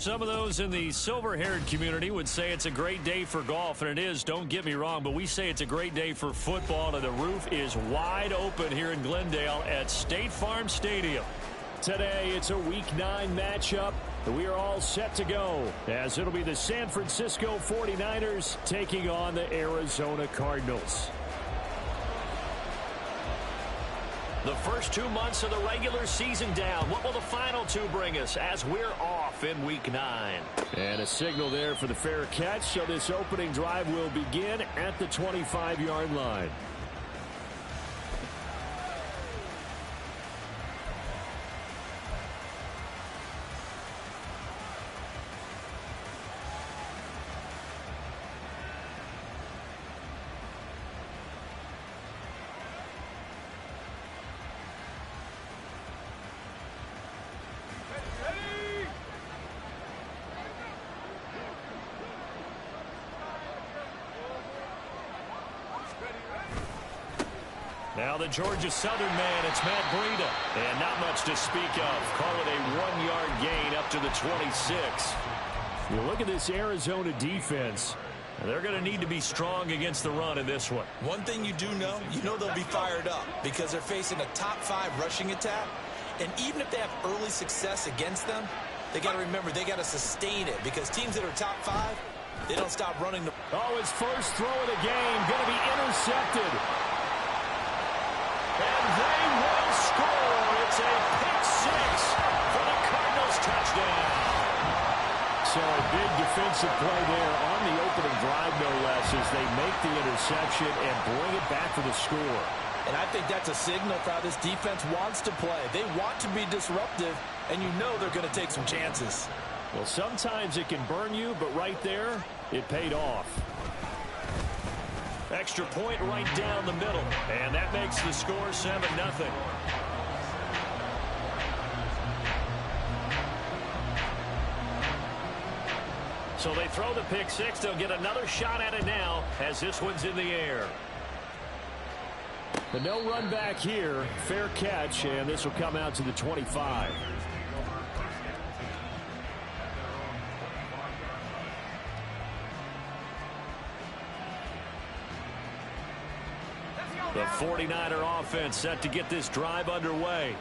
Some of those in the silver-haired community would say it's a great day for golf, and it is, don't get me wrong, but we say it's a great day for football, and the roof is wide open here in Glendale at State Farm Stadium. Today, it's a Week 9 matchup, and we are all set to go, as it'll be the San Francisco 49ers taking on the Arizona Cardinals. The first 2 months of the regular season down. What will the final two bring us as we're off in Week 9? And a signal there for the fair catch, so this opening drive will begin at the 25-yard line. Now the Georgia Southern man, it's Matt Breida. And not much to speak of. Call it a 1-yard gain up to the 26. You look at this Arizona defense. They're going to need to be strong against the run in this one. One thing you do know, they'll be fired up because they're facing a top-5 rushing attack. And even if they have early success against them, they got to remember they got to sustain it because teams that are top-5, they don't stop running. Oh, his first throw of the game going to be intercepted. And they will score. It's a pick 6 for the Cardinals touchdown. So a big defensive play there on the opening drive, no less, as they make the interception and bring it back for the score. And I think that's a signal for how this defense wants to play. They want to be disruptive, and they're going to take some chances. Well, sometimes it can burn you, but right there, it paid off. Extra point right down the middle. And that makes the score 7-0. So they throw the pick 6. They'll get another shot at it now as this one's in the air. The no run back here. Fair catch, and this will come out to the 25. The 49er offense set to get this drive underway.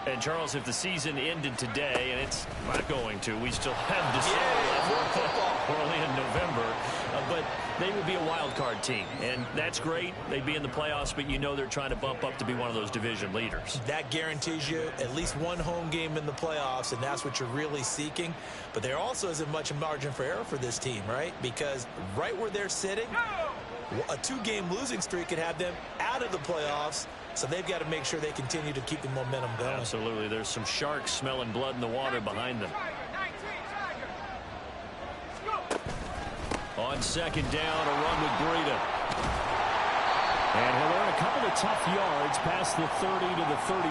And, Charles, if the season ended today, and it's not going to, we still have December left, early in November, but they would be a wild card team. And that's great. They'd be in the playoffs, but they're trying to bump up to be one of those division leaders. That guarantees you at least one home game in the playoffs, and that's what you're really seeking. But there also isn't much margin for error for this team, right? Because right where they're sitting, a 2-game losing streak could have them out of the playoffs, so they've got to make sure they continue to keep the momentum going. Absolutely. There's some sharks smelling blood in the water behind them. On second down, a run with Breida. And he'll earn a couple of tough yards past the 30 to the 31.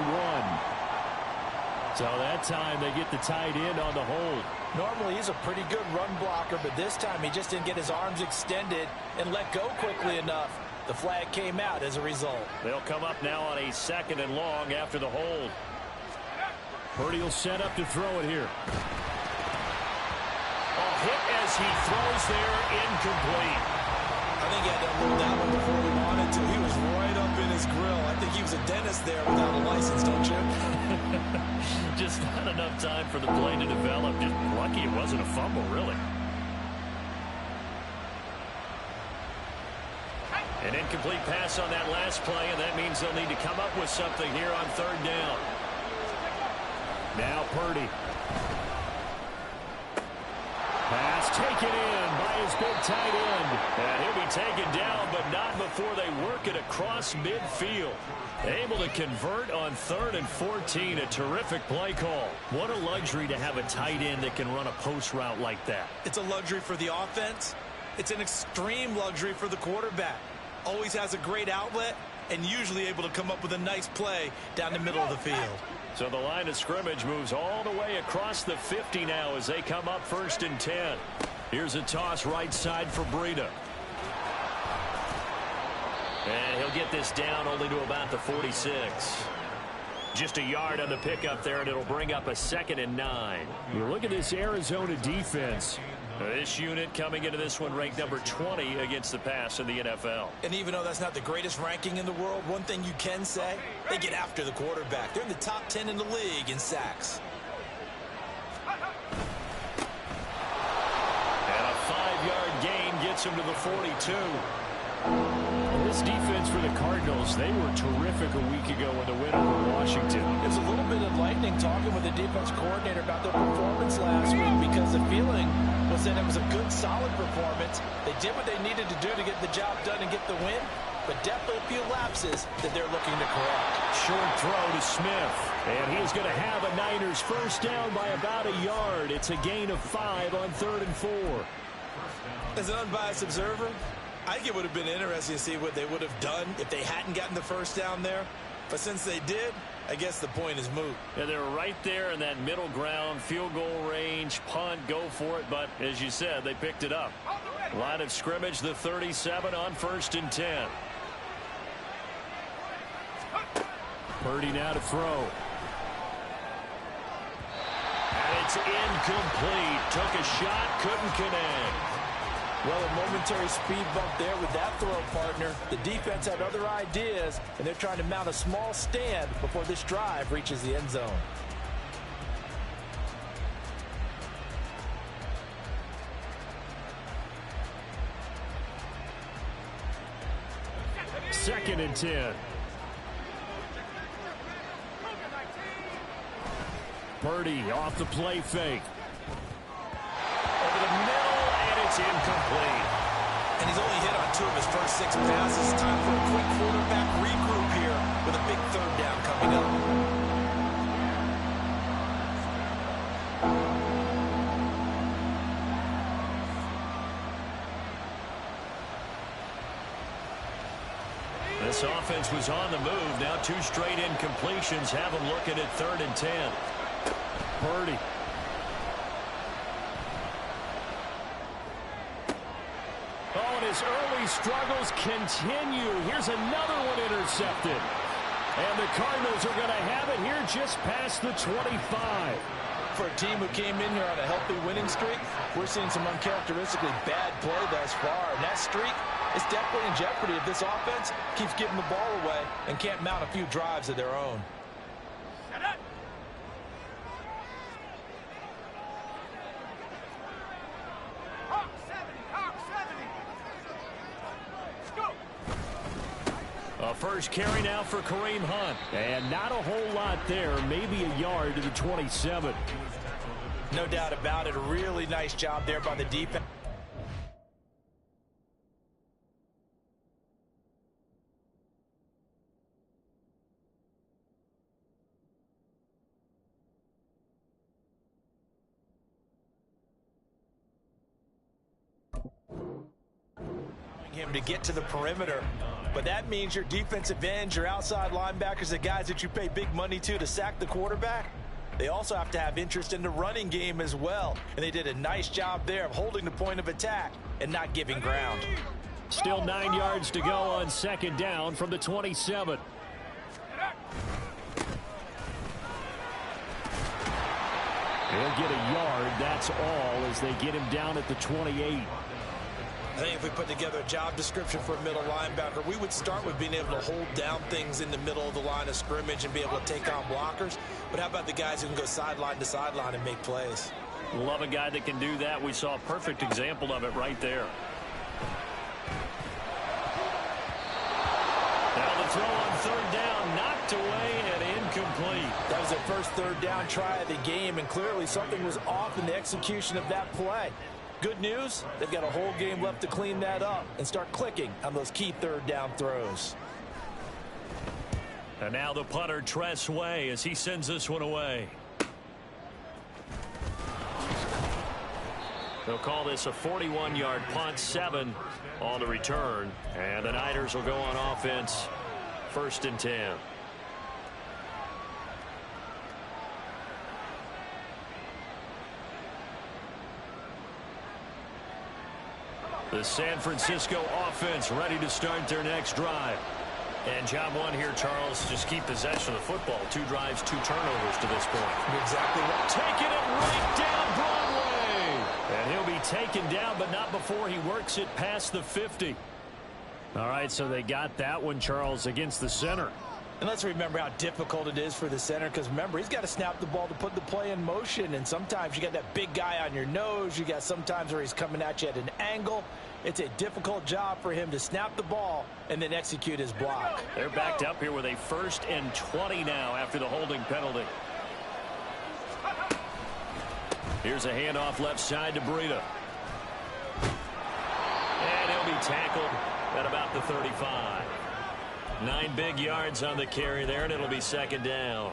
So that time they get the tight end on the hold. Normally he's a pretty good run blocker, but this time he just didn't get his arms extended and let go quickly enough. The flag came out as a result. They'll come up now on a 2nd and long after the hold. Purdy will set up to throw it here. A hit as he throws there, incomplete. I think he had to move that one before he wanted to. He was right up in his grill. I think he was a dentist there without a license, don't you? Just not enough time for the play to develop. Just lucky it wasn't a fumble, really. An incomplete pass on that last play, and that means they'll need to come up with something here on 3rd down. Now Purdy. Pass taken in by his big tight end. And he'll be taken down, but not before they work it across midfield. Able to convert on 3rd and 14. A terrific play call. What a luxury to have a tight end that can run a post route like that. It's a luxury for the offense. It's an extreme luxury for the quarterback. Always has a great outlet and usually able to come up with a nice play down the middle of the field. So the line of scrimmage moves all the way across the 50 now as they come up 1st and 10. Here's a toss right side for Breida. And he'll get this down only to about the 46. Just a yard on the pickup there, and it'll bring up a 2nd and 9. You look at this Arizona defense. This unit coming into this one ranked number 20 against the pass in the NFL. And even though that's not the greatest ranking in the world, one thing you can say, they get after the quarterback. They're in the top 10 in the league in sacks. And a 5-yard gain gets him to the 42. This defense for the Cardinals, they were terrific a week ago in the win over Washington. It's a little bit enlightening talking with the defense coordinator about their performance last week, because the feeling was that it was a good, solid performance. They did what they needed to do to get the job done and get the win, but definitely a few lapses that they're looking to correct. Short throw to Smith. And he's going to have a Niners first down by about a yard. It's a gain of 5 on 3rd and 4. As an unbiased observer, I think it would have been interesting to see what they would have done if they hadn't gotten the first down there. But since they did, I guess the point is moot. And they're right there in that middle ground, field goal range, punt, go for it. But as you said, they picked it up. Line of scrimmage, the 37 on 1st and 10. Purdy now to throw. And it's incomplete. Took a shot, couldn't connect. Well, a momentary speed bump there with that throw, partner. The defense had other ideas, and they're trying to mount a small stand before this drive reaches the end zone. Second and 10. Purdy off the play fake. Over the middle, and it's incomplete. And he's only hit on 2 of his first 6 passes. Time for a quick quarterback regroup here with a big 3rd down coming up. This offense was on the move. Now 2 straight incompletions have them looking at 3rd and 10. Purdy. Oh, and his early struggles continue. Here's another one intercepted. And the Cardinals are going to have it here just past the 25. For a team who came in here on a healthy winning streak, we're seeing some uncharacteristically bad play thus far. And that streak is definitely in jeopardy if this offense keeps giving the ball away and can't mount a few drives of their own. A first carry now for Kareem Hunt. And not a whole lot there. Maybe a yard to the 27. No doubt about it. A really nice job there by the defense. Him to get to the perimeter, but that means your defensive ends, your outside linebackers, the guys that you pay big money to sack the quarterback, they also have to have interest in the running game as well, and they did a nice job there of holding the point of attack and not giving ground. Still 9 yards to go on 2nd down from the 27. He'll get a yard, that's all, as they get him down at the 28. I think if we put together a job description for a middle linebacker, we would start with being able to hold down things in the middle of the line of scrimmage and be able to take on blockers. But how about the guys who can go sideline to sideline and make plays? Love a guy that can do that. We saw a perfect example of it right there. Now the throw on 3rd down, knocked away and incomplete. That was their first 3rd down try of the game, and clearly something was off in the execution of that play. Good news, they've got a whole game left to clean that up and start clicking on those key 3rd down throws. And now the punter, Tress Way, as he sends this one away. They'll call this a 41-yard punt, 7 on the return. And the Niners will go on offense, 1st and 10. The San Francisco offense ready to start their next drive. And job one here, Charles, just keep possession of the football. 2 drives, 2 turnovers to this point. Exactly right. Taking it right down Broadway. And he'll be taken down, but not before he works it past the 50. All right, so they got that one, Charles, against the center. And let's remember how difficult it is for the center, because remember, he's got to snap the ball to put the play in motion, and sometimes you got that big guy on your nose. You got sometimes where he's coming at you at an angle. It's a difficult job for him to snap the ball and then execute his block. They're backed up here with a 1st and 20 now after the holding penalty. Here's a handoff left side to Breida. And he'll be tackled at about the 35. 9 big yards on the carry there, and it'll be 2nd down.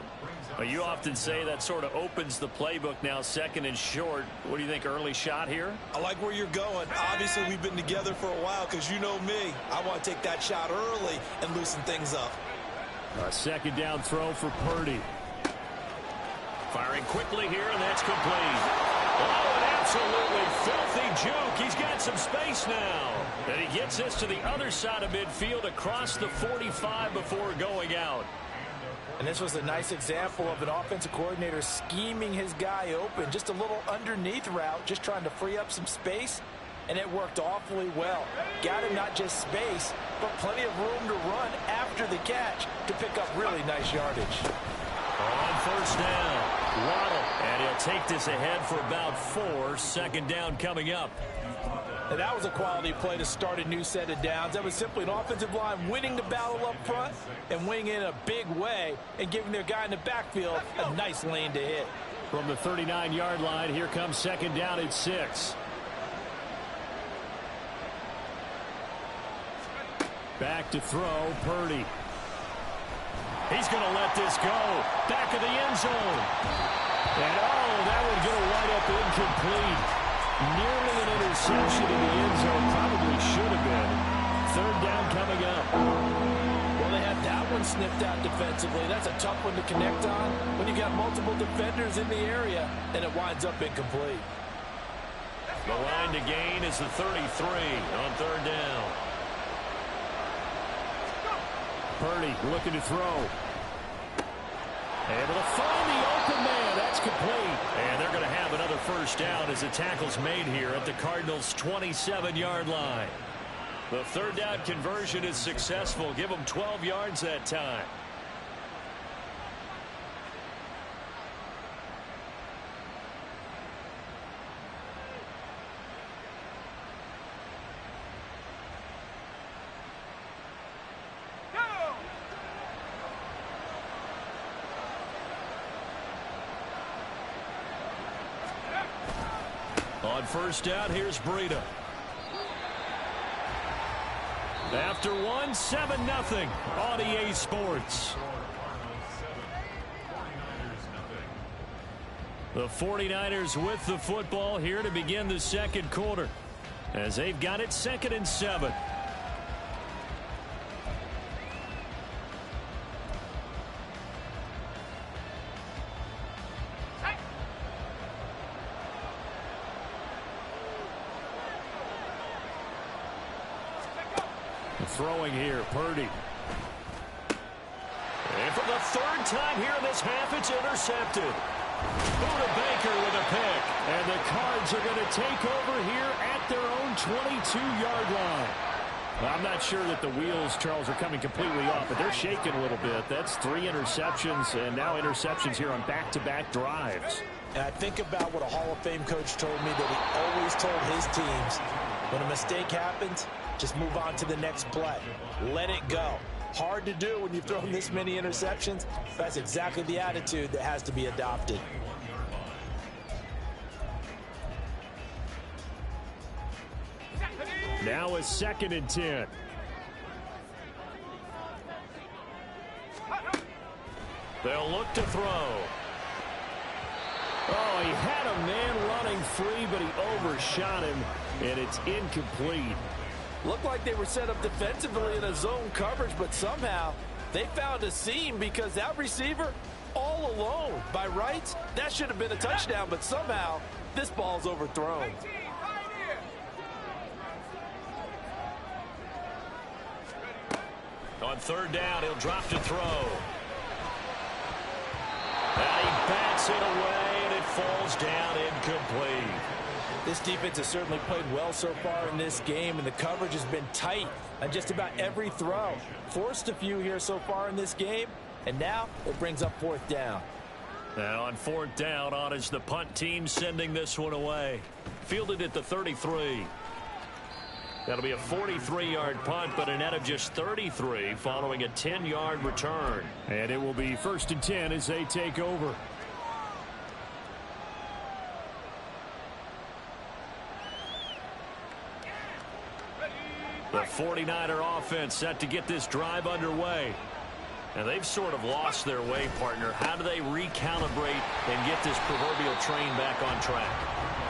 Well, you often say that sort of opens the playbook now, 2nd and short. What do you think, early shot here? I like where you're going. Obviously, we've been together for a while because you know me. I want to take that shot early and loosen things up. A 2nd down throw for Purdy. Firing quickly here, and that's complete. Oh, an absolutely filthy juke. He's got some space now. And he gets this to the other side of midfield across the 45 before going out. And this was a nice example of an offensive coordinator scheming his guy open. Just a little underneath route, just trying to free up some space, and it worked awfully well. Got him not just space, but plenty of room to run after the catch to pick up really nice yardage. On 1st down, Waddle, and he'll take this ahead for about 4. 2nd down coming up. And that was a quality play to start a new set of downs. That was simply an offensive line winning the battle up front and winning in a big way and giving their guy in the backfield a nice lane to hit. From the 39-yard line, here comes 2nd down at 6. Back to throw, Purdy. He's going to let this go. Back of the end zone. And, oh, that would get a wide up incomplete. Nearly an interception in the end zone. Probably should have been. 3rd down coming up. Well, they had that one snipped out defensively. That's a tough one to connect on when you got multiple defenders in the area, and it winds up incomplete. The line to gain is the 33 on 3rd down. Purdy looking to throw. Able to find the open man. That's complete. And they're going to have another 1st down as the tackle's made here at the Cardinals' 27-yard line. The 3rd down conversion is successful. Give them 12 yards that time. On 1st down, here's Breida. After 1, 7-0 on EA Sports. The 49ers with the football here to begin the 2nd quarter, as they've got it 2nd and 7. Throwing here, Purdy. And for the 3rd time here in this half, it's intercepted. Buda Baker with a pick. And the Cards are going to take over here at their own 22-yard line. Well, I'm not sure that the wheels, Charles, are coming completely off, but they're shaking a little bit. That's 3 interceptions, and now interceptions here on back-to-back drives. And I think about what a Hall of Fame coach told me that he always told his teams, when a mistake happens, just move on to the next play. Let it go. Hard to do when you've thrown this many interceptions. That's exactly the attitude that has to be adopted. Now a 2nd and 10. They'll look to throw. Oh, he had a man running free, but he overshot him, and it's incomplete. Looked like they were set up defensively in a zone coverage, but somehow they found a seam because that receiver all alone. By rights, that should have been a touchdown, but somehow this ball's overthrown. On third down, he'll drop to throw. And he bats it away, and it falls down incomplete. This defense has certainly played well so far in this game, and the coverage has been tight on just about every throw. Forced a few here so far in this game, and now it brings up fourth down. Now on fourth down, on is the punt team sending this one away. Fielded at the 33. That'll be a 43-yard punt, but a net of just 33 following a 10-yard return. And it will be 1st and 10 as they take over. The 49er offense set to get this drive underway. And they've sort of lost their way, partner. How do they recalibrate and get this proverbial train back on track?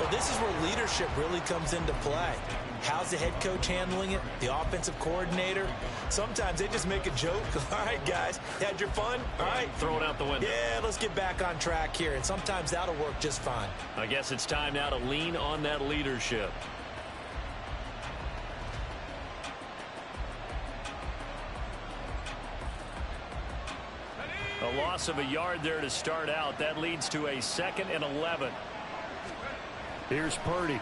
Well, this is where leadership really comes into play. How's the head coach handling it? The offensive coordinator? Sometimes they just make a joke. All right, guys, had your fun? All right. Throw it out the window. Yeah, let's get back on track here. And sometimes that'll work just fine. I guess it's time now to lean on that leadership. A loss of a yard there to start out. That leads to a 2nd and 11. Here's Purdy.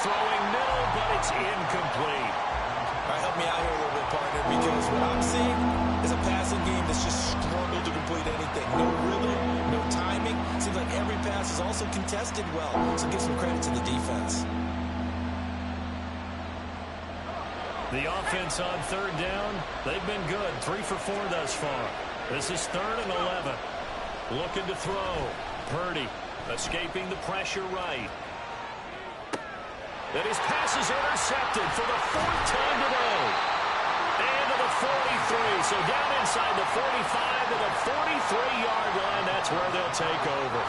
Throwing middle, but it's incomplete. All right, help me out here a little bit, partner, because what I'm seeing is a passing game that's just struggled to complete anything. No rhythm, no timing. Seems like every pass is also contested well, so give some credit to the defense. The offense on third down, they've been good. 3 for 4 thus far. This is 3rd and 11. Looking to throw. Purdy escaping the pressure right. And his pass is intercepted for the 4th time today. And to the 43. So down inside the 45 to the 43-yard line. That's where they'll take over.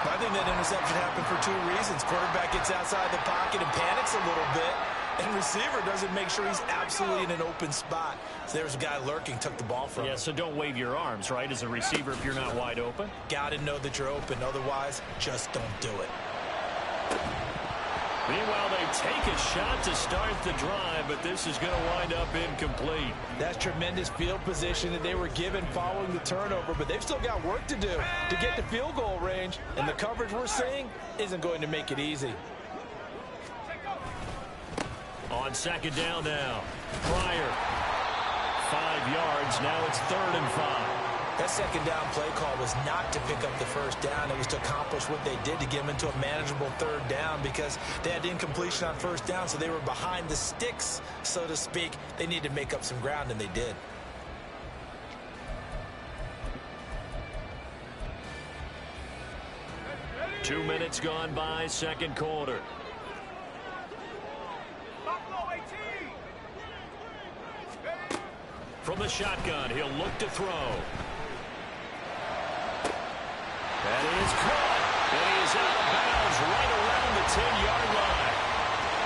I think that interception happened for 2 reasons. Quarterback gets outside the pocket and panics a little bit. And receiver doesn't make sure he's absolutely in an open spot. So there's a guy lurking, took the ball from him. Yeah, so don't wave your arms, right, as a receiver if you're not wide open. Got to know that you're open. Otherwise, just don't do it. Meanwhile, they take a shot to start the drive, but this is going to wind up incomplete. That's tremendous field position that they were given following the turnover, but they've still got work to do to get to field goal range, and the coverage we're seeing isn't going to make it easy. On 2nd down now. Pryor. 5 yards. Now it's 3rd and 5. That 2nd down play call was not to pick up the 1st down. It was to accomplish what they did to get them into a manageable 3rd down because they had incompletion on 1st down, so they were behind the sticks, so to speak. They needed to make up some ground, and they did. Two minutes gone by, 2nd quarter. From the shotgun, he'll look to throw. That is caught. And he is out of bounds right around the 10-yard line.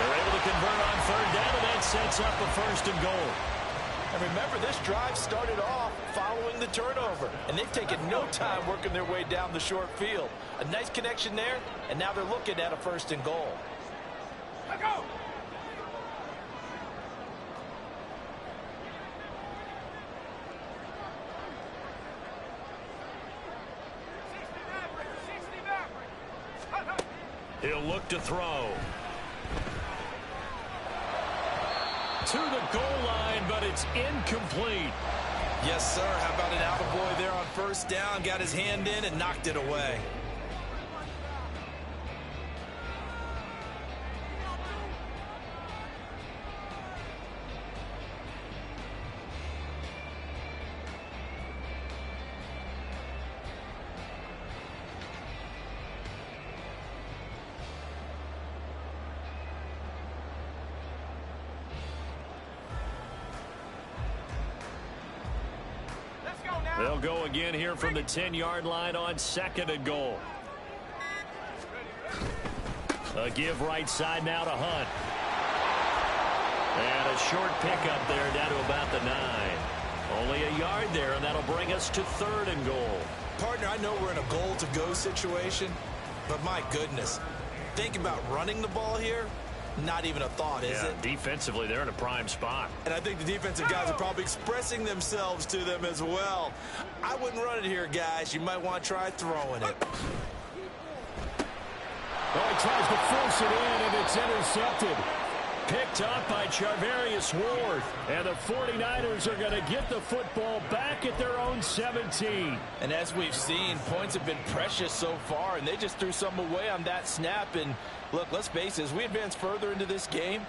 They're able to convert on 3rd down, and that sets up a 1st and goal. And remember, this drive started off following the turnover, and they've taken no time working their way down the short field. A nice connection there, and now they're looking at a 1st and goal. Let's go! He'll look to throw. To the goal line, but it's incomplete. Yes, sir. How about an attaboy there on 1st down? Got his hand in and knocked it away. They'll go again here from the 10-yard line on 2nd and goal. A give right side now to Hunt. And a short pickup there down to about the 9. Only a yard there, and that'll bring us to 3rd and goal. Partner, I know we're in a goal-to-go situation, but my goodness, think about running the ball here. not even a thought, is it? Defensively, they're in a prime spot. And I think the defensive guys are probably expressing themselves to them as well. I wouldn't run it here, guys. You might want to try throwing it. Oh, he tries to force it in, and it's intercepted. Picked up by Charvarius Ward. And the 49ers are going to get the football back at their own 17. And as we've seen, points have been precious so far, and they just threw some away on that snap. And look, let's face it, as we advance further into this game,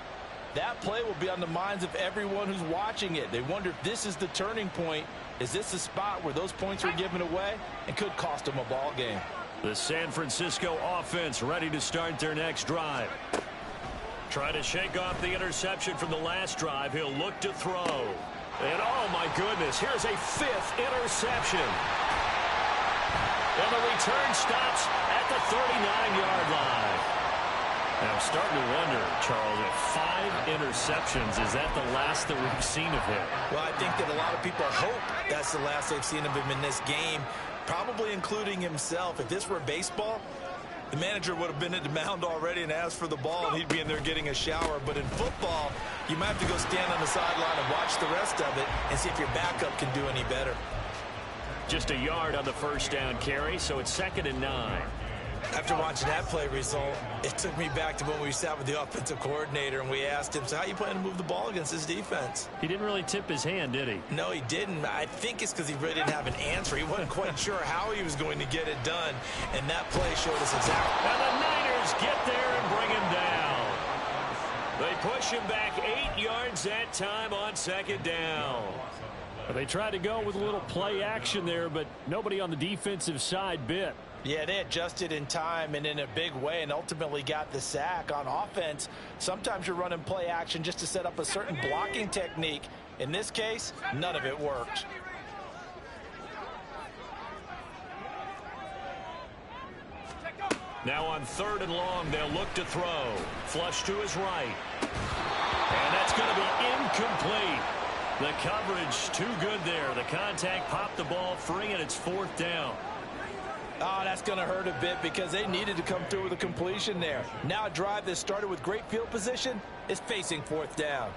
that play will be on the minds of everyone who's watching it. They wonder if this is the turning point. Is this the spot where those points are given away and could cost them a ball game? The San Francisco offense ready to start their next drive. Trying to shake off the interception from the last drive. He'll look to throw. And oh my goodness, here's a 5th interception. And the return stops at the 39-yard line. And I'm starting to wonder, Charles, if 5 interceptions, is that the last that we've seen of him? Well, I think that a lot of people hope that's the last they've seen of him in this game, probably including himself. If this were baseball, the manager would have been at the mound already and asked for the ball, and he'd be in there getting a shower. But in football, you might have to go stand on the sideline and watch the rest of it and see if your backup can do any better. Just a yard on the first down carry, so it's 2nd and 9. After watching that play result, it took me back to when we sat with the offensive coordinator and we asked him, so how you plan to move the ball against this defense? He didn't really tip his hand, did he? No, he didn't. I think it's because he really didn't have an answer. He wasn't quite sure how he was going to get it done, and that play showed us exactly. And the Niners get there and bring him down. They push him back 8 yards that time on 2nd down. They tried to go with a little play action there, but nobody on the defensive side bit. Yeah, they adjusted in time and in a big way and ultimately got the sack. On offense, sometimes you're running play action just to set up a certain blocking technique. In this case, none of it worked. Now on 3rd and long, they'll look to throw. Flush to his right. And that's going to be incomplete. The coverage too good there. The contact popped the ball free, and it's 4th down. Oh, that's going to hurt a bit because they needed to come through with a completion there. Now a drive that started with great field position is facing 4th down.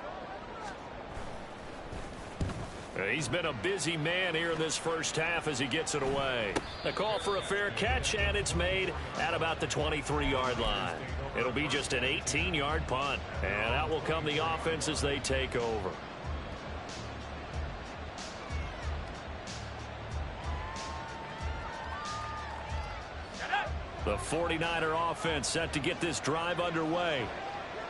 He's been a busy man here in this first half as he gets it away. The call for a fair catch, and it's made at about the 23-yard line. It'll be just an 18-yard punt, and out will come the offense as they take over. The 49er offense set to get this drive underway.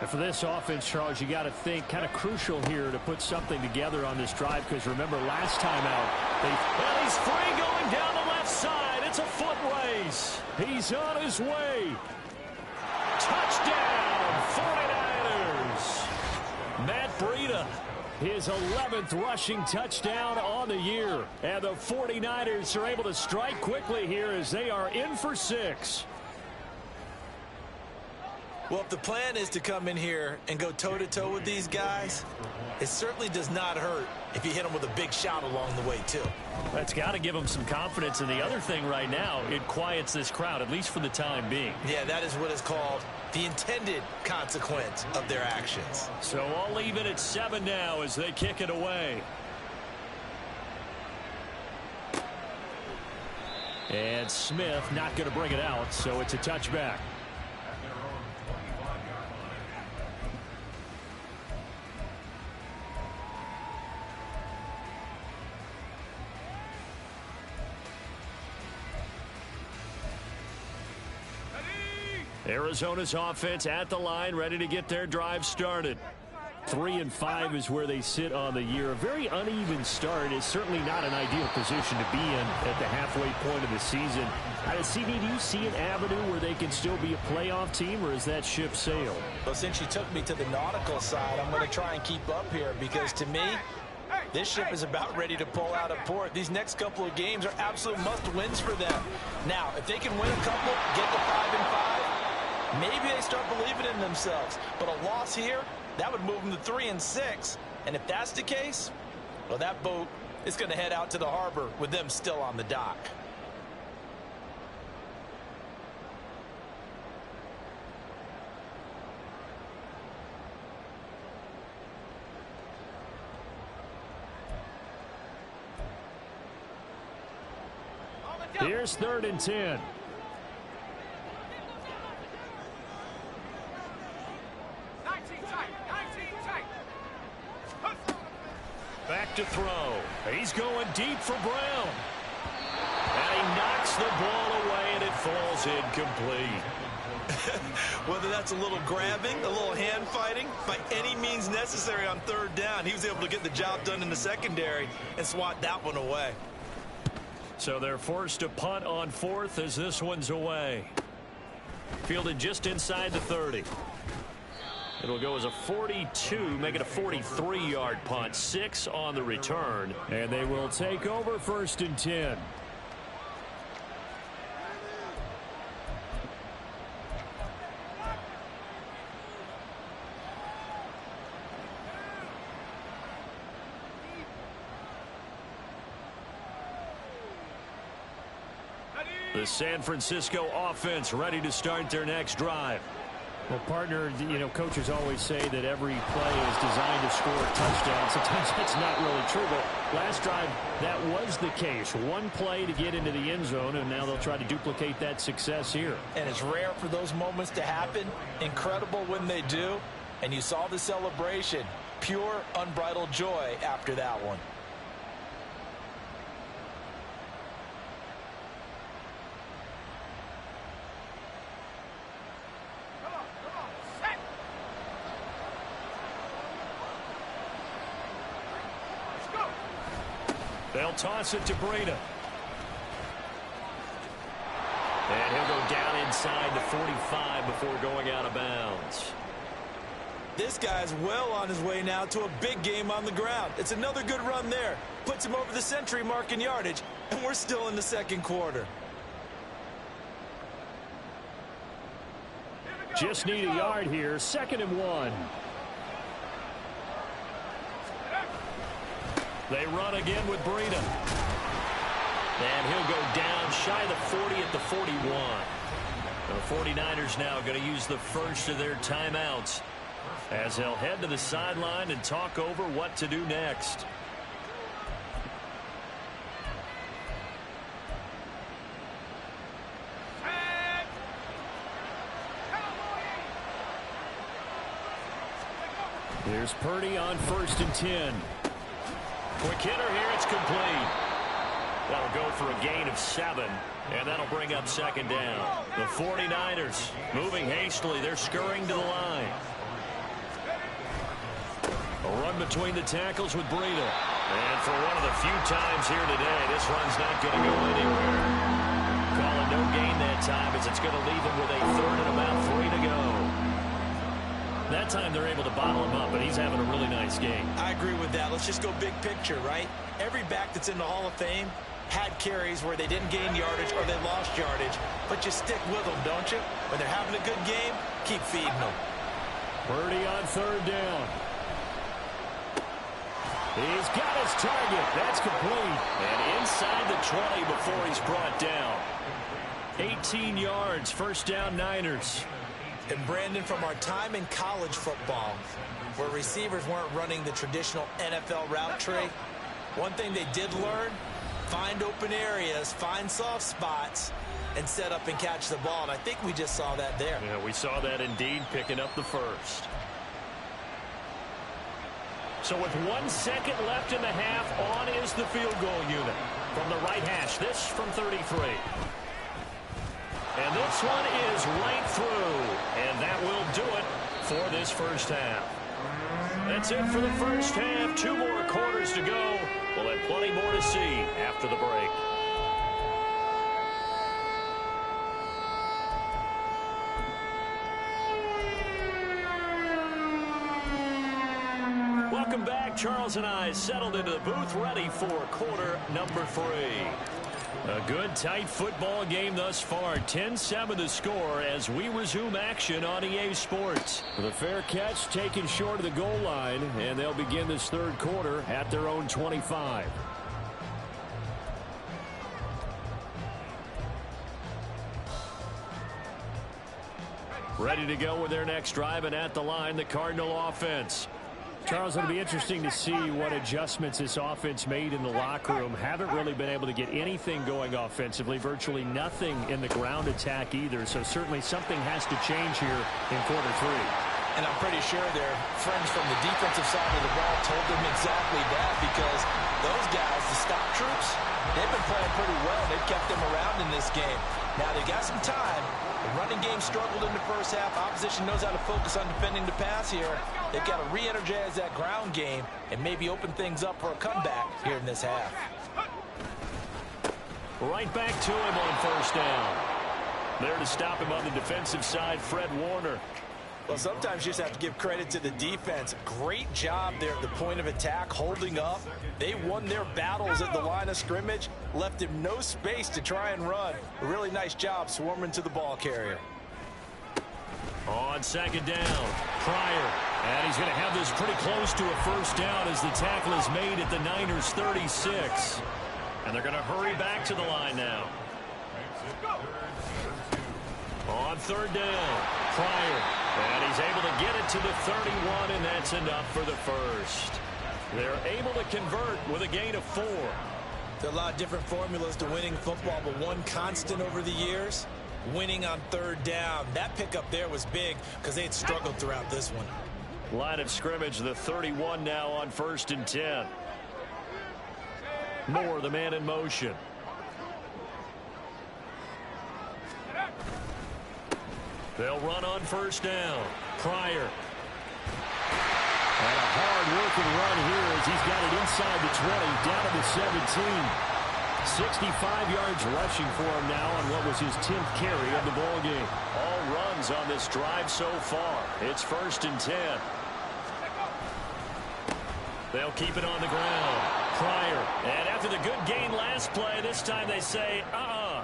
And for this offense, Charles, you got to think kind of crucial here to put something together on this drive, because remember last time out, well, he's free going down the left side. It's a foot race. He's on his way. Touchdown, 49ers. Matt Breida. His 11th rushing touchdown on the year. And the 49ers are able to strike quickly here as they are in for 6. Well, if the plan is to come in here and go toe-to-toe with these guys, it certainly does not hurt if you hit them with a big shot along the way, too. That's got to give them some confidence. And the other thing right now, it quiets this crowd, at least for the time being. Yeah, that is what is called the intended consequence of their actions. So I'll leave it at 7 now as they kick it away. And Smith not going to bring it out, so it's a touchback. Arizona's offense at the line, ready to get their drive started. 3-5 is where they sit on the year. A very uneven start is certainly not an ideal position to be in at the halfway point of the season. CD, do you see an avenue where they can still be a playoff team, or is that ship sailed? Well, since you took me to the nautical side, I'm going to try and keep up here, because to me, this ship is about ready to pull out of port. These next couple of games are absolute must-wins for them. Now, if they can win a couple, get to 5-5, maybe they start believing in themselves. But a loss here, that would move them to 3-6. And if that's the case, well, that boat is going to head out to the harbor with them still on the dock. Here's 3rd and 10. Back to throw. He's going deep for Brown. And he knocks the ball away, and it falls incomplete. Whether that's a little grabbing, a little hand fighting, by any means necessary on 3rd down, he was able to get the job done in the secondary and swat that one away. So they're forced to punt on 4th as this one's away. Fielded just inside the 30. It'll go as a 42, make it a 43-yard punt. 6 on the return. And they will take over 1st and 10. The San Francisco offense ready to start their next drive. Well, partner, coaches always say that every play is designed to score a touchdown. Sometimes that's not really true, but last drive, that was the case. One play to get into the end zone, and now they'll try to duplicate that success here. And it's rare for those moments to happen. Incredible when they do. And you saw the celebration. Pure, unbridled joy after that one. They'll toss it to Breida. And he'll go down inside the 45 before going out of bounds. This guy's well on his way now to a big game on the ground. It's another good run there. Puts him over the century mark in yardage, and we're still in the 2nd quarter. Just need a yard here. 2nd and 1. They run again with Breida. And he'll go down shy of the 40 at the 41. The 49ers now going to use the first of their timeouts as they'll head to the sideline and talk over what to do next. Here's Purdy on 1st and 10. Quick hitter here, it's complete. That'll go for a gain of 7, and that'll bring up 2nd down. The 49ers moving hastily. They're scurrying to the line. A run between the tackles with Breida. And for one of the few times here today, this run's not going to go anywhere. Calling no gain that time as it's going to leave him with a 3rd and about 3 to go. That time they're able to bottle him up, but he's having a really nice game. I agree with that. Let's just go big picture, right? Every back that's in the Hall of Fame had carries where they didn't gain yardage or they lost yardage, but you stick with them, don't you? When they're having a good game, keep feeding them. Purdy on 3rd down. He's got his target. That's complete. And inside the 20 before he's brought down. 18 yards, 1st down Niners. And Brandon, from our time in college football, where receivers weren't running the traditional NFL route tree, one thing they did learn, find open areas, find soft spots, and set up and catch the ball. And I think we just saw that there. Yeah, we saw that indeed, picking up the first. So with 1 second left in the half, on is the field goal unit. From the right hash, this from 33. And this one is right through. And that will do it for this first half. That's it for the first half. 2 more quarters to go. We'll have plenty more to see after the break. Welcome back. Charles and I settled into the booth, ready for quarter number 3. A good, tight football game thus far. 10-7 the score as we resume action on EA Sports. The fair catch taken short of the goal line, and they'll begin this 3rd quarter at their own 25. Ready to go with their next drive, and at the line, the Cardinal offense. Charles, it'll be interesting to see what adjustments this offense made in the locker room. Haven't really been able to get anything going offensively, virtually nothing in the ground attack either. So certainly something has to change here in quarter three. And I'm pretty sure their friends from the defensive side of the ball told them exactly that, because those guys, the stop troops, they've been playing pretty well. They've kept them around in this game. Now, they got some time. The running game struggled in the first half. Opposition knows how to focus on defending the pass here. They've got to re-energize that ground game and maybe open things up for a comeback here in this half. Right back to him on first down. There to stop him on the defensive side, Fred Warner. Well, sometimes you just have to give credit to the defense. Great job there at the point of attack, holding up. They won their battles at the line of scrimmage, left him no space to try and run. A really nice job swarming to the ball carrier. On second down, Pryor. And he's going to have this pretty close to a first down as the tackle is made at the Niners' 36. And they're going to hurry back to the line now. On third down, Pryor. And he's able to get it to the 31, and that's enough for the first. They're able to convert with a gain of 4. There are a lot of different formulas to winning football, but one constant over the years, winning on third down. That pickup there was big because they had struggled throughout this one. Line of scrimmage, the 31 now on 1st and 10. Moore, the man in motion. They'll run on first down. Pryor. And a hard-working run here as he's got it inside the 20, down to the 17. 65 yards rushing for him now on what was his 10th carry of the ballgame. All runs on this drive so far. It's 1st and 10. They'll keep it on the ground. Pryor. And after the good gain last play, this time they say,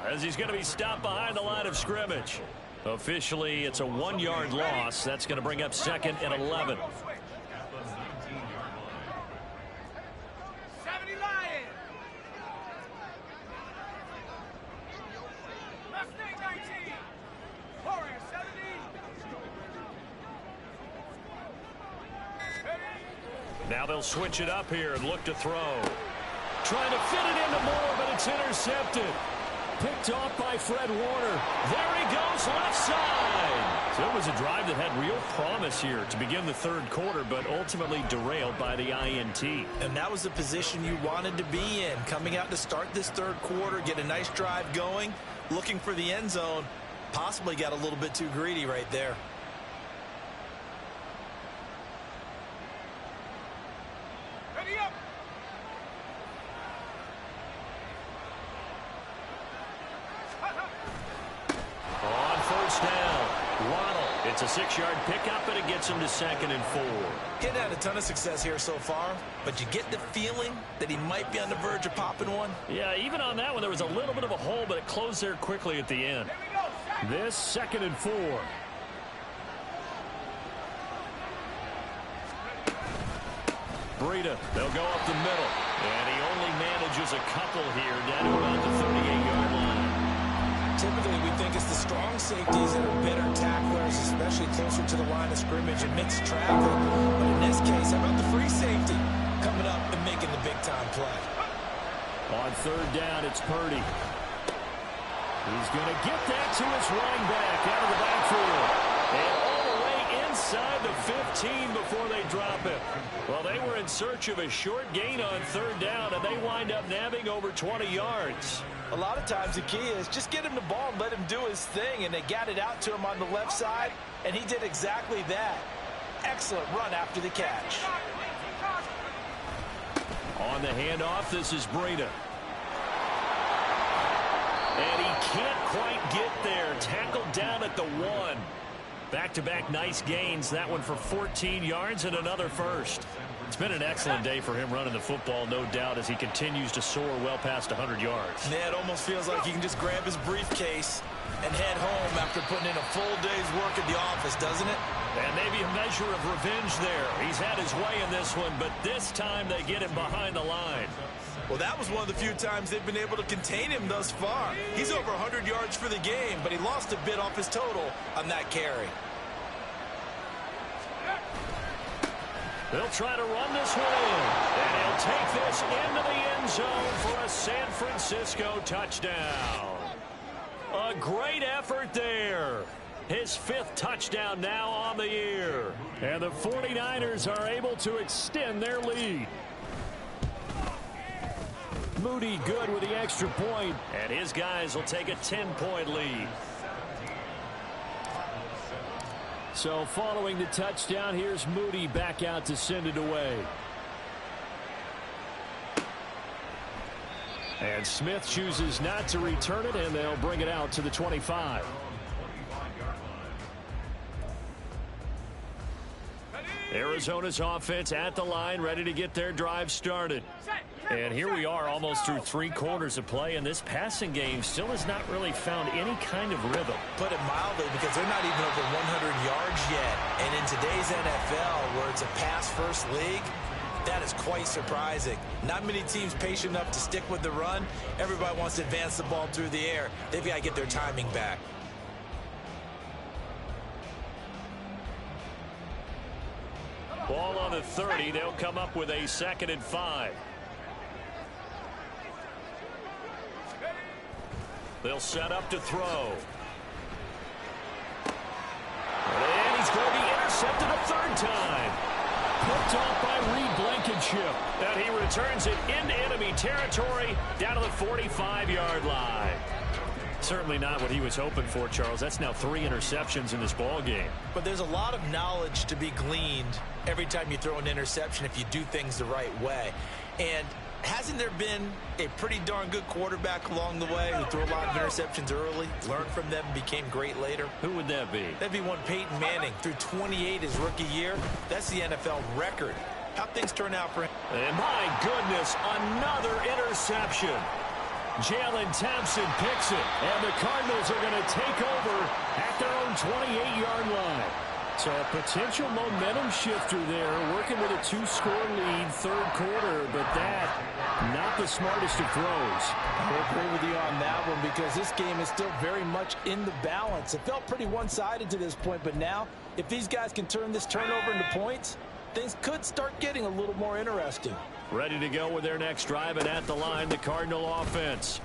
as he's going to be stopped behind the line of scrimmage. Officially, it's a 1-yard loss. That's going to bring up 2nd and 11. Now they'll switch it up here and look to throw. Trying to fit it into Moore, but it's intercepted. Picked off by Fred Warner. There he goes, left side. So it was a drive that had real promise here to begin the third quarter, but ultimately derailed by the INT. And that was the position you wanted to be in. Coming out to start this third quarter, get a nice drive going, looking for the end zone. Possibly got a little bit too greedy right there. It's a 6-yard pickup, and it gets him to 2nd and 4. He's had a ton of success here so far, but you get the feeling that he might be on the verge of popping one. Yeah, even on that one, there was a little bit of a hole, but it closed there quickly at the end. This 2nd and 4. Breida, they'll go up the middle, and he only manages a couple here down to about the 38-yard line. Typically, we think it's the strong safeties that are better tacklers, especially closer to the line of scrimmage amidst traffic. But in this case, how about the free safety coming up and making the big-time play? On third down, it's Purdy. He's going to get that to his running back out of the backfield. And all the way inside the 15 before they drop it. Well, they were in search of a short gain on third down, and they wind up nabbing over 20 yards. A lot of times the key is just get him the ball and let him do his thing, and they got it out to him on the left side, and he did exactly that. Excellent run after the catch. On the handoff, this is Breida. And he can't quite get there. Tackled down at the 1. Back-to-back nice gains. That one for 14 yards and another first. It's been an excellent day for him running the football, no doubt, as he continues to soar well past 100 yards. Yeah, it almost feels like he can just grab his briefcase and head home after putting in a full day's work at the office, doesn't it? And maybe a measure of revenge there. He's had his way in this one, but this time they get him behind the line. Well, that was one of the few times they've been able to contain him thus far. He's over 100 yards for the game, but he lost a bit off his total on that carry. They'll try to run this one in. And he'll take this into the end zone for a San Francisco touchdown. A great effort there. His 5th touchdown now on the year. And the 49ers are able to extend their lead. Moody good with the extra point. And his guys will take a 10-point lead. So following the touchdown, here's Moody back out to send it away. And Smith chooses not to return it, and they'll bring it out to the 25. Arizona's offense at the line, ready to get their drive started. And here we are almost through 3 quarters of play, and this passing game still has not really found any kind of rhythm. Put it mildly, because they're not even over 100 yards yet. And in today's NFL, where it's a pass-first league, that is quite surprising. Not many teams patient enough to stick with the run. Everybody wants to advance the ball through the air. They've got to get their timing back. Ball on the 30. They'll come up with a 2nd and 5. They'll set up to throw. And he's going to be intercepted a 3rd time. Picked off by Reed Blankenship. And he returns it into enemy territory down to the 45-yard line. Certainly not what he was hoping for, Charles. That's now 3 interceptions in this ball game. But there's a lot of knowledge to be gleaned every time you throw an interception if you do things the right way. And hasn't there been a pretty darn good quarterback along the way who threw a lot of interceptions early, learned from them, and became great later? Who would that be? That'd be one Peyton Manning. Threw 28 his rookie year. That's the NFL record. How'd things turn out for him? And my goodness, another interception. Jalen Thompson picks it, and the Cardinals are going to take over at their own 28-yard line. So a potential momentum shifter there, working with a 2-score lead, 3rd quarter, but that, not the smartest of throws. I agree with you on that one, because this game is still very much in the balance. It felt pretty one-sided to this point, but now, if these guys can turn this turnover into points, things could start getting a little more interesting. Ready to go with their next drive, and at the line, the Cardinal offense.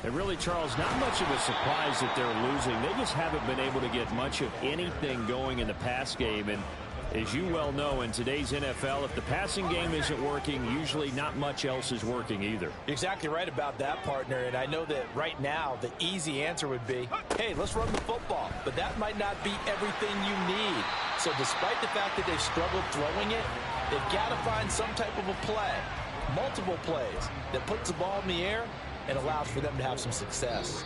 And really, Charles, not much of a surprise that they're losing. They just haven't been able to get much of anything going in the pass game. And as you well know, in today's NFL, if the passing game isn't working, usually not much else is working either. You're exactly right about that, partner. And I know that right now, the easy answer would be, hey, let's run the football. But that might not be everything you need. So despite the fact that they've struggled throwing it, they've got to find some type of a play, multiple plays, that puts the ball in the air and allows for them to have some success.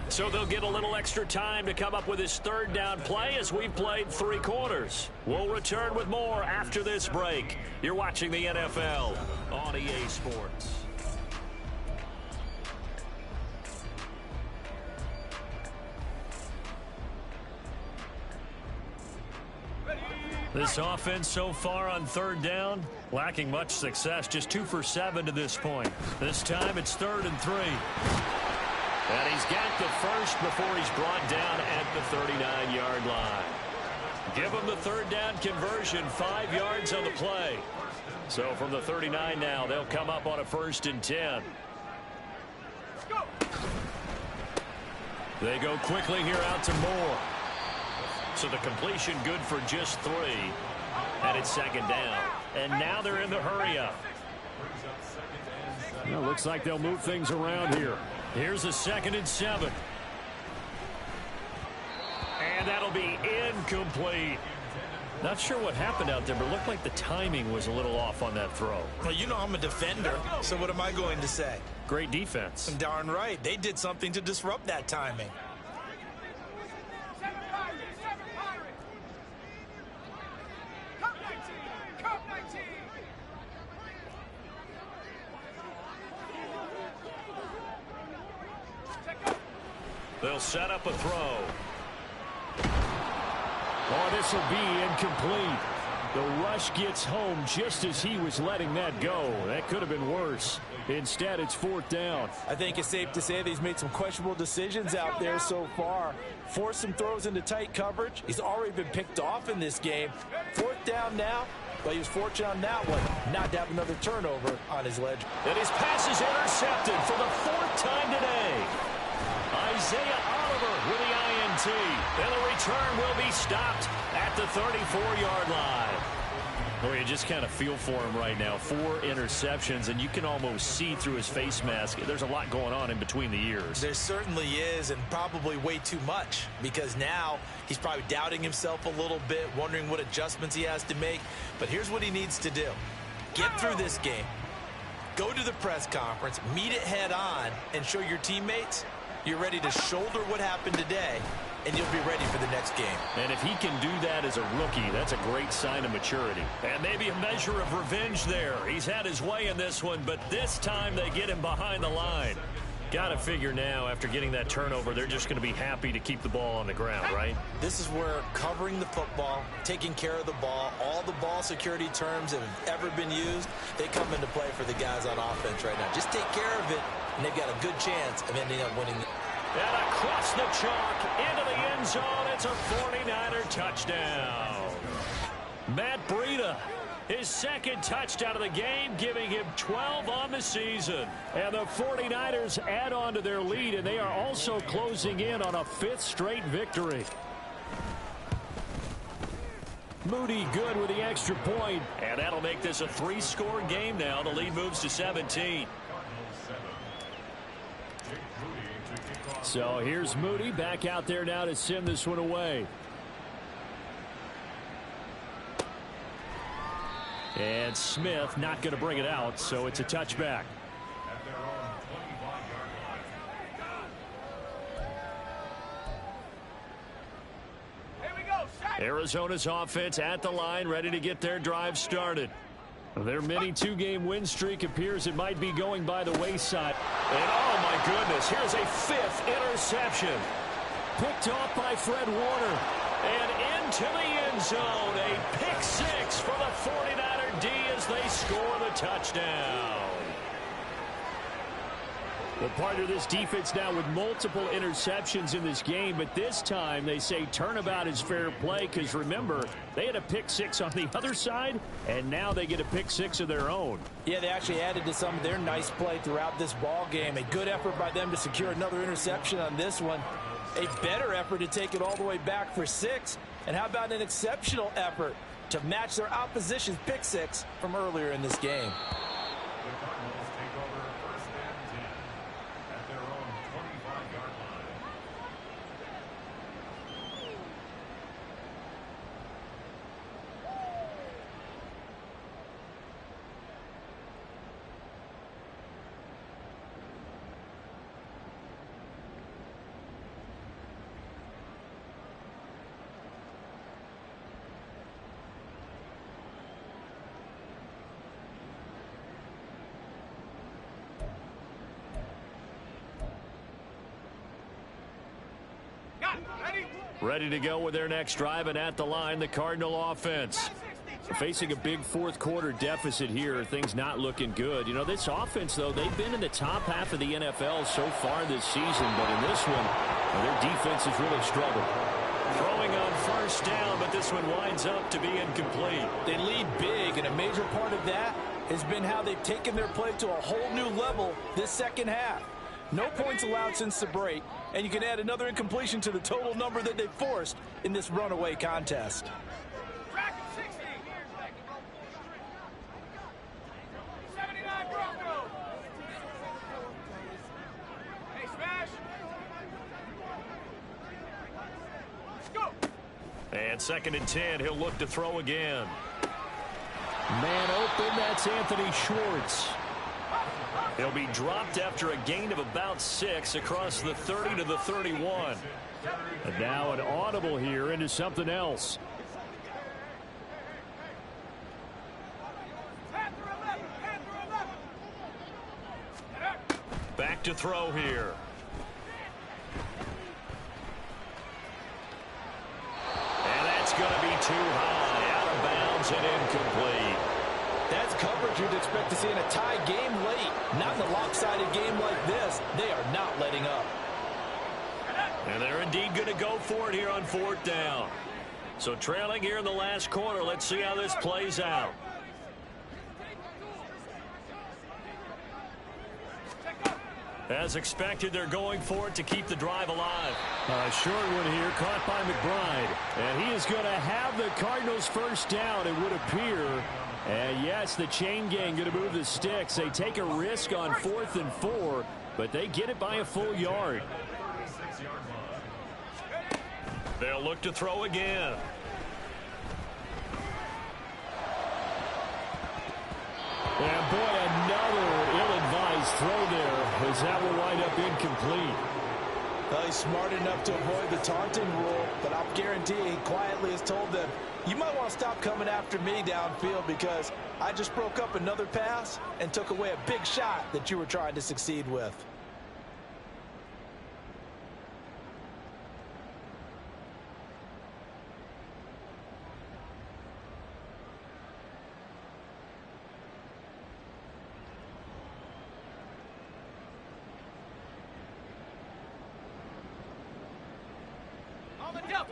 So they'll get a little extra time to come up with his 3rd down play as we've played 3 quarters. We'll return with more after this break. You're watching the NFL on EA Sports. This offense so far on 3rd down, lacking much success, just 2 for 7 to this point. This time it's 3rd and 3. And he's got the first before he's brought down at the 39-yard line. Give him the 3rd down conversion, 5 yards on the play. So from the 39 now, they'll come up on a 1st and 10. They go quickly here out to Moore. So the completion good for just 3. And it's 2nd down. And now they're in the hurry-up. Well, looks like they'll move things around here. Here's a 2nd and 7. And that'll be incomplete. Not sure what happened out there, but it looked like the timing was a little off on that throw. Well, you know I'm a defender, so what am I going to say? Great defense. Darn right. They did something to disrupt that timing. They'll set up a throw. Oh, this will be incomplete. The rush gets home just as he was letting that go. That could have been worse. Instead, it's 4th down. I think it's safe to say that he's made some questionable decisions out there so far. Forced some throws into tight coverage. He's already been picked off in this game. 4th down now. But he was fortunate on that one not to have another turnover on his ledger. And his pass is intercepted for the 4th time today. Isaiah Oliver with the INT. And the return will be stopped at the 34-yard line. Boy, you just kind of feel for him right now. 4 interceptions, and you can almost see through his face mask. There's a lot going on in between the ears. There certainly is, and probably way too much, because now he's probably doubting himself a little bit, wondering what adjustments he has to make. But here's what he needs to do. Get through this game. Go to the press conference, meet it head on, and show your teammates you're ready to shoulder what happened today, and you'll be ready for the next game. And if he can do that as a rookie, that's a great sign of maturity. And maybe a measure of revenge there. He's had his way in this one, but this time they get him behind the line. Got to figure now, after getting that turnover, they're just going to be happy to keep the ball on the ground, right? This is where covering the football, taking care of the ball, all the ball security terms that have ever been used, they come into play for the guys on offense right now. Just take care of it, and they've got a good chance of ending up winning. And across the chalk, into the end zone, it's a 49er touchdown. Matt Breida, his 2nd touchdown of the game, giving him 12 on the season. And the 49ers add on to their lead, and they are also closing in on a 5th straight victory. Moody good with the extra point, and that'll make this a 3-score game now. The lead moves to 17. So here's Moody back out there now to send this one away. And Smith not going to bring it out, so it's a touchback. Arizona's offense at the line, ready to get their drive started. Their mini 2-game win streak appears it might be going by the wayside. And oh my goodness, here's a 5th interception. Picked off by Fred Warner. And into the end zone, a pick 6 for the 49er D as they score the touchdown. Well, part of this defense now with multiple interceptions in this game, but this time they say turnabout is fair play because, remember, they had a pick 6 on the other side, and now they get a pick 6 of their own. Yeah, they actually added to some of their nice play throughout this ball game. A good effort by them to secure another interception on this one. A better effort to take it all the way back for 6. And how about an exceptional effort to match their opposition's pick 6 from earlier in this game? Ready to go with their next drive, and at the line, the Cardinal offense. Facing a big 4th quarter deficit here, things not looking good. You know, this offense, though, they've been in the top half of the NFL so far this season, but in this one, their defense has really struggled. Throwing on 1st down, but this one winds up to be incomplete. They lead big, and a major part of that has been how they've taken their play to a whole new level this 2nd half. No points allowed since the break, and you can add another incompletion to the total number that they forced in this runaway contest. And 2nd and 10, he'll look to throw again. Man open, that's Anthony Schwartz. He'll be dropped after a gain of about 6 across the 30 to the 31. And now an audible here into something else. Back to throw here. And that's going to be too high, out of bounds and incomplete. That's coverage you'd expect to see in a tie game late. Not in a lopsided game like this. They are not letting up. And they're indeed going to go for it here on 4th down. So trailing here in the last quarter. Let's see how this plays out. As expected, they're going for it to keep the drive alive. Short one here, caught by McBride. And he is going to have the Cardinals first down, it would appear. And yes, the chain gang going to move the sticks. They take a risk on 4th and 4, but they get it by a full yard. They'll look to throw again. And boy, another ill-advised throw there, as that will wind up incomplete. Well, he's smart enough to avoid the taunting rule, but I'll guarantee he quietly has told them, you might want to stop coming after me downfield because I just broke up another pass and took away a big shot that you were trying to succeed with.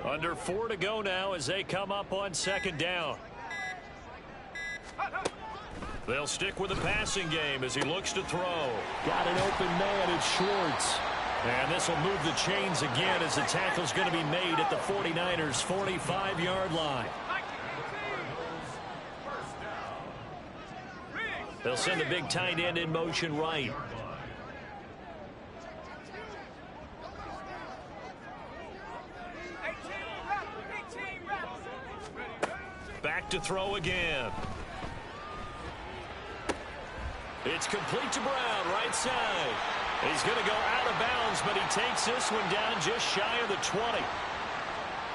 Under 4 to go now as they come up on 2nd down. They'll stick with the passing game as he looks to throw. Got an open man, it's Schwartz. And this will move the chains again as the tackle's going to be made at the 49ers' 45-yard line. They'll send the big tight end in motion right. Back to throw again. It's complete to Brown, right side. He's going to go out of bounds, but he takes this one down just shy of the 20.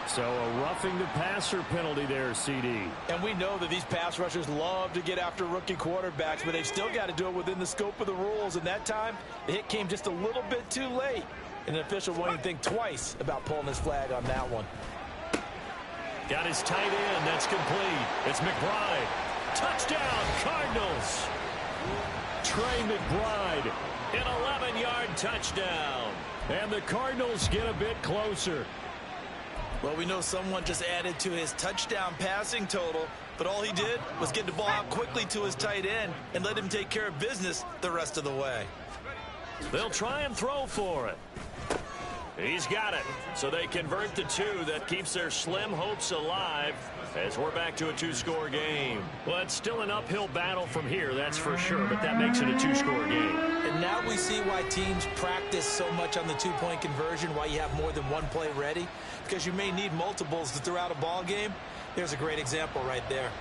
So a roughing the passer penalty there, CD. And we know that these pass rushers love to get after rookie quarterbacks, but they've still got to do it within the scope of the rules. And that time, the hit came just a little bit too late. And an official won't even think twice about pulling his flag on that one. Got his tight end. That's complete. It's McBride. Touchdown, Cardinals. Trey McBride. An 11-yard touchdown. And the Cardinals get a bit closer. Well, we know someone just added to his touchdown passing total, but all he did was get the ball out quickly to his tight end and let him take care of business the rest of the way. They'll try and throw for it. He's got it. So they convert the 2. That keeps their slim hopes alive as we're back to a 2-score game. Well, it's still an uphill battle from here, that's for sure, but that makes it a 2-score game. And now we see why teams practice so much on the 2-point conversion, why you have more than one play ready, because you may need multiples to throw out a ball game. There's a great example right there.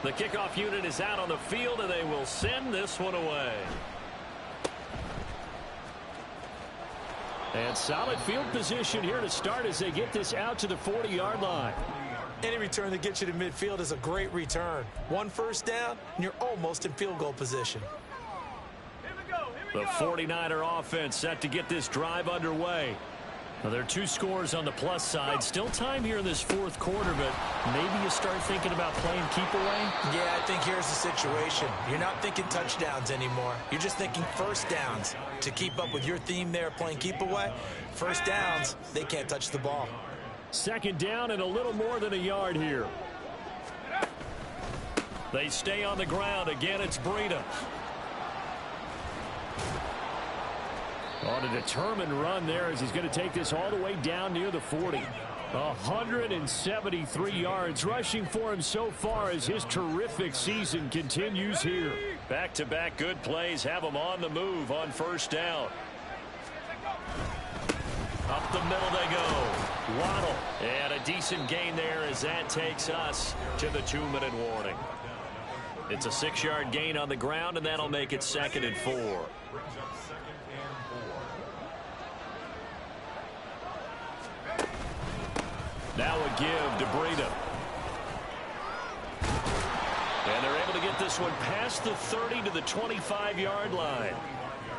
The kickoff unit is out on the field, and they will send this one away. And solid field position here to start as they get this out to the 40-yard line. Any return that gets you to midfield is a great return. 1 first down, and you're almost in field goal position. The 49er offense set to get this drive underway. Well, there are 2 scores on the plus side. Still time here in this 4th quarter, but maybe you start thinking about playing keep away? Yeah, I think here's the situation. You're not thinking touchdowns anymore. You're just thinking first downs. To keep up with your theme there, playing keep away, first downs, they can't touch the ball. 2nd down and a little more than a yard here. They stay on the ground. Again, it's Breida. On a determined run there as he's going to take this all the way down near the 40. 173 yards rushing for him so far as his terrific season continues here. Back-to-back good plays have him on the move on first down. Up the middle they go. Waddle. And a decent gain there as that takes us to the 2-minute warning. It's a 6-yard gain on the ground, and that'll make it 2nd and 4. Now a give to Breida. And they're able to get this one past the 30 to the 25-yard line.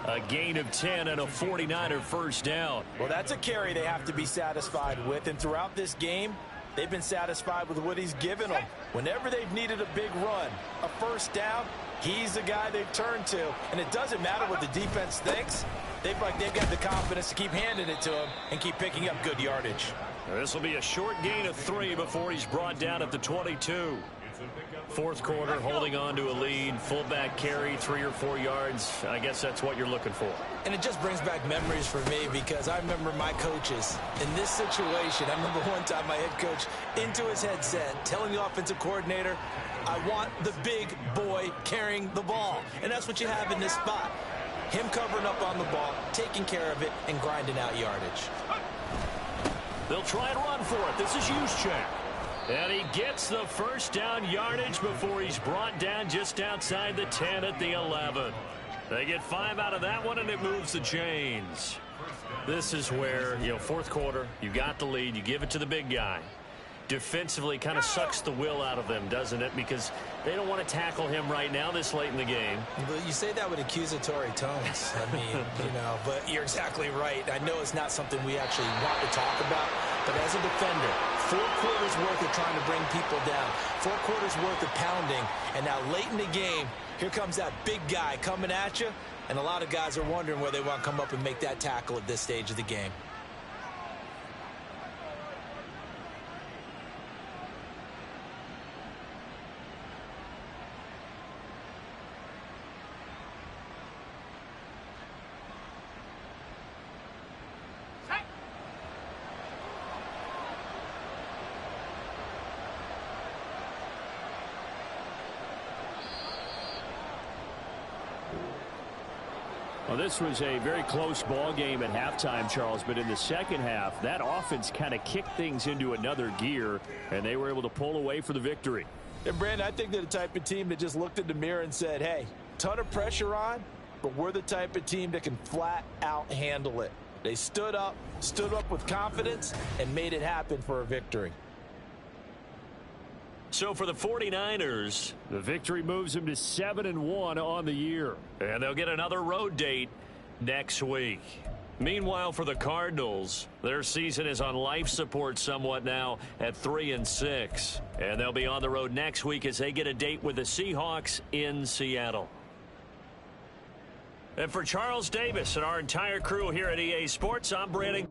A gain of 10 and a 49er first down. Well, that's a carry they have to be satisfied with. And throughout this game, they've been satisfied with what he's given them. Whenever they've needed a big run, a first down, He's the guy they've turned to, and it doesn't matter what the defense thinks. They've got the confidence to keep handing it to him and keep picking up good yardage. This will be a short gain of 3 before he's brought down at the 22. Fourth quarter, holding on to a lead, fullback carry, 3 or 4 yards. I guess that's what you're looking for. And it just brings back memories for me because I remember my coaches in this situation. I remember one time my head coach into his headset telling the offensive coordinator, I want the big boy carrying the ball. And that's what you have in this spot. Him covering up on the ball, taking care of it, and grinding out yardage. They'll try and run for it. This is Juszczyk. And he gets the first down yardage before he's brought down just outside the 10 at the 11. They get 5 out of that one, and it moves the chains. This is where, fourth quarter, you got the lead, you give it to the big guy. Defensively kind of sucks the will out of them, doesn't it? Because they don't want to tackle him right now this late in the game. But you say that with accusatory tones. I mean, but you're exactly right. I know it's not something we actually want to talk about, but as a defender, 4 quarters worth of trying to bring people down, 4 quarters worth of pounding, and now late in the game, here comes that big guy coming at you, and a lot of guys are wondering whether they want to come up and make that tackle at this stage of the game. Well, this was a very close ball game at halftime, Charles, but in the second half, that offense kind of kicked things into another gear, and they were able to pull away for the victory. And, Brandon, I think they're the type of team that just looked in the mirror and said, hey, ton of pressure on, but we're the type of team that can flat out handle it. They stood up with confidence, and made it happen for a victory. So for the 49ers, the victory moves them to 7-1 on the year. And they'll get another road date next week. Meanwhile, for the Cardinals, their season is on life support somewhat now at 3-6. And they'll be on the road next week as they get a date with the Seahawks in Seattle. And for Charles Davis and our entire crew here at EA Sports, I'm Brandon.